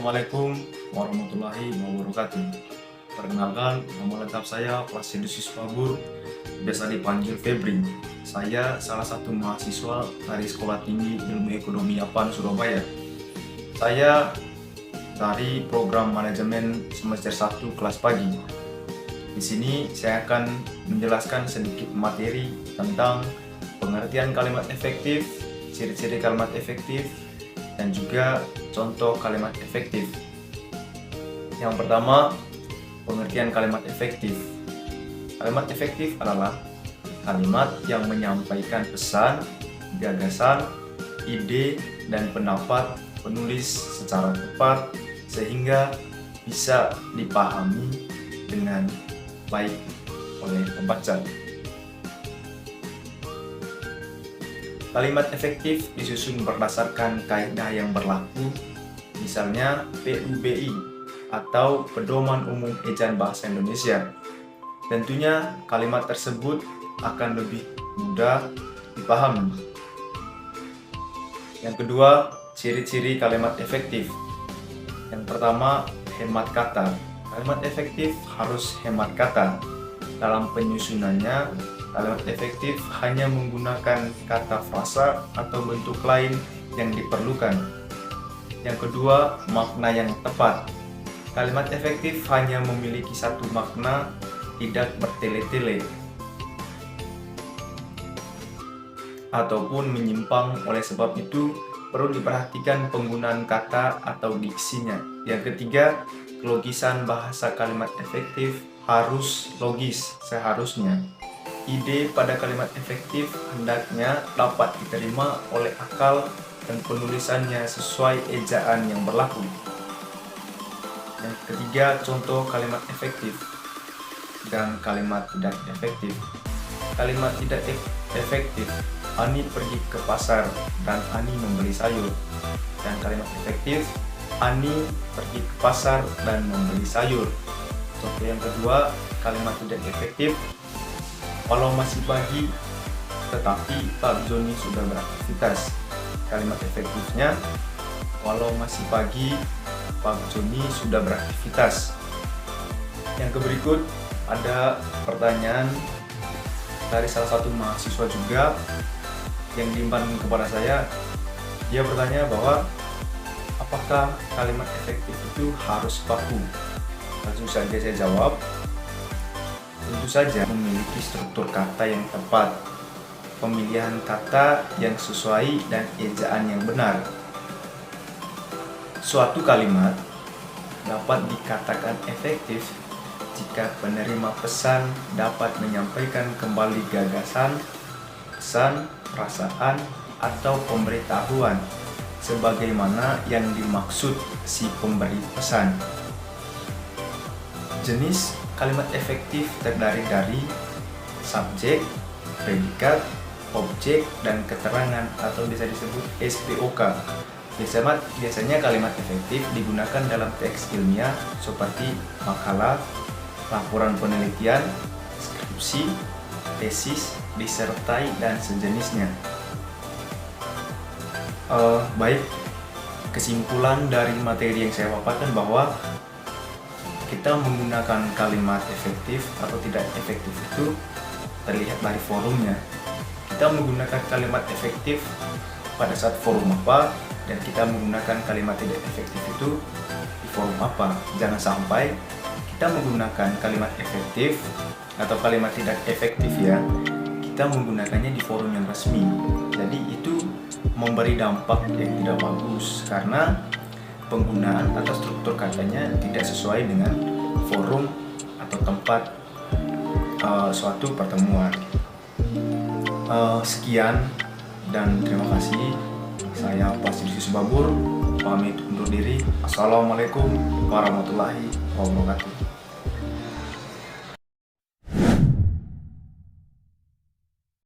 Assalamualaikum warahmatullahi wabarakatuh. Perkenalkan, nama lengkap saya Placidusius Babur, biasa dipanggil Febri. Saya salah satu mahasiswa dari Sekolah Tinggi Ilmu Ekonomi APAN Surabaya. Saya dari program manajemen semester 1 kelas pagi. Di sini saya akan menjelaskan sedikit materi tentang pengertian kalimat efektif, ciri-ciri kalimat efektif, dan juga contoh kalimat efektif. Yang pertama, pengertian kalimat efektif. Kalimat efektif adalah kalimat yang menyampaikan pesan, gagasan, ide, dan pendapat penulis secara tepat sehingga bisa dipahami dengan baik oleh pembaca. Kalimat efektif disusun berdasarkan kaidah yang berlaku, misalnya PUBI atau Pedoman Umum Ejaan Bahasa Indonesia. Tentunya kalimat tersebut akan lebih mudah dipahami. Yang kedua, ciri-ciri kalimat efektif. Yang pertama, hemat kata. Kalimat efektif harus hemat kata. Dalam penyusunannya, kalimat efektif hanya menggunakan kata frasa atau bentuk lain yang diperlukan. Yang kedua, makna yang tepat. Kalimat efektif hanya memiliki satu makna, tidak bertele-tele ataupun menyimpang. Oleh sebab itu, perlu diperhatikan penggunaan kata atau diksinya. Yang ketiga, kelogisan bahasa kalimat efektif harus logis seharusnya. Ide pada kalimat efektif hendaknya dapat diterima oleh akal dan penulisannya sesuai ejaan yang berlaku. Yang ketiga, contoh kalimat efektif dan kalimat tidak efektif. Kalimat tidak efektif, Ani pergi ke pasar dan Ani membeli sayur. Dan kalimat efektif, Ani pergi ke pasar dan membeli sayur. Contoh yang kedua, kalimat tidak efektif, walau masih pagi, tetapi Pak Joni sudah beraktivitas. Kalimat efektifnya, walau masih pagi, Pak Joni sudah beraktivitas. Yang berikut ada pertanyaan dari salah satu mahasiswa juga yang diimpan kepada saya. Dia bertanya bahwa apakah kalimat efektif itu harus baku? Langsung saja saya jawab. Tentu saja memiliki struktur kata yang tepat, pemilihan kata yang sesuai, dan ejaan yang benar. Suatu kalimat dapat dikatakan efektif jika penerima pesan dapat menyampaikan kembali gagasan, pesan, perasaan, atau pemberitahuan sebagaimana yang dimaksud si pemberi pesan. Jenis kalimat efektif terdiri dari subjek, predikat, objek, dan keterangan atau bisa disebut SPOK. Biasanya kalimat efektif digunakan dalam teks ilmiah seperti makalah, laporan penelitian, skripsi, tesis, disertai, dan sejenisnya. Baik, kesimpulan dari materi yang saya paparkan bahwa kita menggunakan kalimat efektif atau tidak efektif itu terlihat dari forumnya. Kita menggunakan kalimat efektif pada saat forum apa, dan kita menggunakan kalimat tidak efektif itu di forum apa. Jangan sampai kita menggunakan kalimat efektif atau kalimat tidak efektif kita menggunakannya di forum yang resmi. Jadi itu memberi dampak yang tidak bagus karena penggunaan atau struktur katanya tidak sesuai dengan forum atau tempat suatu pertemuan. Sekian dan terima kasih. Saya Placidusius Babur, pamit undur diri. Assalamualaikum warahmatullahi wabarakatuh.